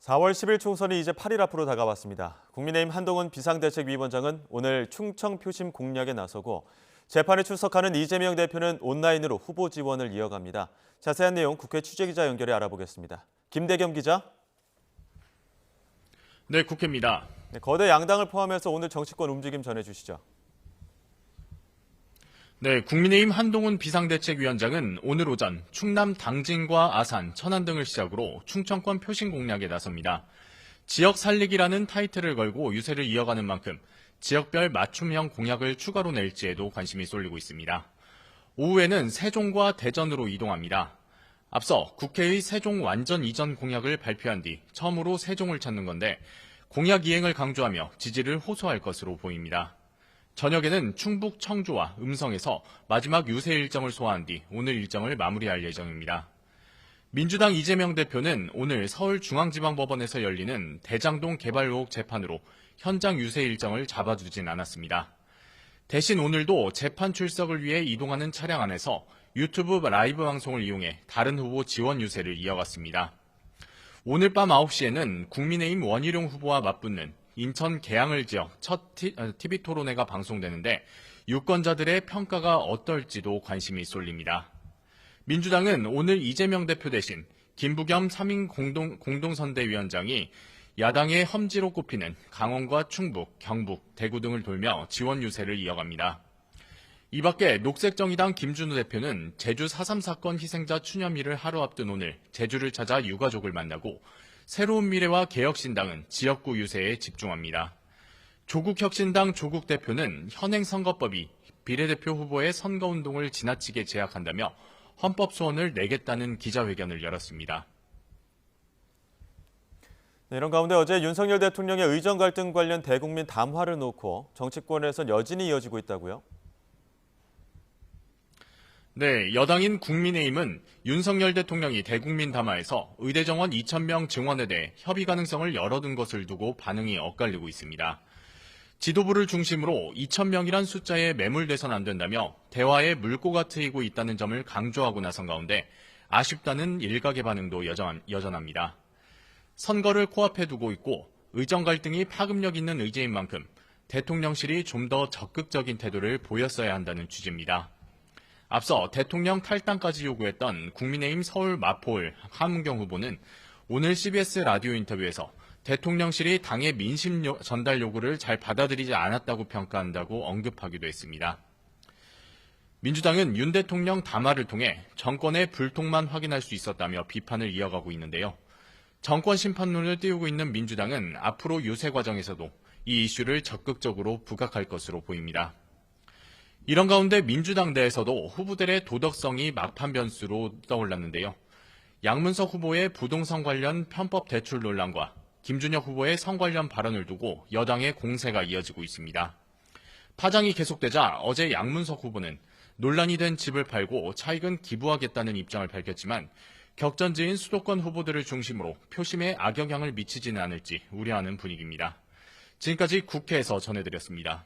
4월 10일 총선이 이제 8일 앞으로 다가왔습니다. 국민의힘 한동훈 비상대책위원장은 오늘 충청 표심 공략에 나서고 재판에 출석하는 이재명 대표는 온라인으로 후보 지원을 이어갑니다. 자세한 내용 국회 취재기자 연결해 알아보겠습니다. 김대겸 기자. 네, 국회입니다. 거대 양당을 포함해서 오늘 정치권 움직임 전해주시죠. 네, 국민의힘 한동훈 비상대책위원장은 오늘 오전 충남 당진과 아산, 천안 등을 시작으로 충청권 표심 공략에 나섭니다. 지역 살리기라는 타이틀을 걸고 유세를 이어가는 만큼 지역별 맞춤형 공약을 추가로 낼지에도 관심이 쏠리고 있습니다. 오후에는 세종과 대전으로 이동합니다. 앞서 국회의 세종 완전 이전 공약을 발표한 뒤 처음으로 세종을 찾는 건데 공약 이행을 강조하며 지지를 호소할 것으로 보입니다. 저녁에는 충북 청주와 음성에서 마지막 유세 일정을 소화한 뒤 오늘 일정을 마무리할 예정입니다. 민주당 이재명 대표는 오늘 서울중앙지방법원에서 열리는 대장동 개발 의혹 재판으로 현장 유세 일정을 잡아두진 않았습니다. 대신 오늘도 재판 출석을 위해 이동하는 차량 안에서 유튜브 라이브 방송을 이용해 다른 후보 지원 유세를 이어갔습니다. 오늘 밤 9시에는 국민의힘 원희룡 후보와 맞붙는 인천 계양을 지역 첫 TV 토론회가 방송되는데 유권자들의 평가가 어떨지도 관심이 쏠립니다. 민주당은 오늘 이재명 대표 대신 김부겸 3인 공동선대위원장이 야당의 험지로 꼽히는 강원과 충북, 경북, 대구 등을 돌며 지원 유세를 이어갑니다. 이 밖에 녹색정의당 김준우 대표는 제주 4.3 사건 희생자 추념일을 하루 앞둔 오늘 제주를 찾아 유가족을 만나고 새로운 미래와 개혁신당은 지역구 유세에 집중합니다. 조국혁신당 조국 대표는 현행 선거법이 비례대표 후보의 선거운동을 지나치게 제약한다며 헌법 소원을 내겠다는 기자회견을 열었습니다. 네, 이런 가운데 어제 윤석열 대통령의 의정 갈등 관련 대국민 담화를 놓고 정치권에선 여진이 이어지고 있다고요? 네, 여당인 국민의힘은 윤석열 대통령이 대국민 담화에서 의대 정원 2,000명 증원에 대해 협의 가능성을 열어둔 것을 두고 반응이 엇갈리고 있습니다. 지도부를 중심으로 2,000명이란 숫자에 매몰돼선 안 된다며 대화에 물꼬가 트이고 있다는 점을 강조하고 나선 가운데 아쉽다는 일각의 반응도 여전합니다. 선거를 코앞에 두고 있고 의정 갈등이 파급력 있는 의제인 만큼 대통령실이 좀 더 적극적인 태도를 보였어야 한다는 취지입니다. 앞서 대통령 탈당까지 요구했던 국민의힘 서울 마포을 하문경 후보는 오늘 CBS 라디오 인터뷰에서 대통령실이 당의 민심 전달 요구를 잘 받아들이지 않았다고 평가한다고 언급하기도 했습니다. 민주당은 윤 대통령 담화를 통해 정권의 불통만 확인할 수 있었다며 비판을 이어가고 있는데요. 정권 심판론을 띄우고 있는 민주당은 앞으로 유세 과정에서도 이 이슈를 적극적으로 부각할 것으로 보입니다. 이런 가운데 민주당 내에서도 후보들의 도덕성이 막판 변수로 떠올랐는데요. 양문석 후보의 부동산 관련 편법 대출 논란과 김준혁 후보의 성 관련 발언을 두고 여당의 공세가 이어지고 있습니다. 파장이 계속되자 어제 양문석 후보는 논란이 된 집을 팔고 차익은 기부하겠다는 입장을 밝혔지만 격전지인 수도권 후보들을 중심으로 표심에 악영향을 미치지는 않을지 우려하는 분위기입니다. 지금까지 국회에서 전해드렸습니다.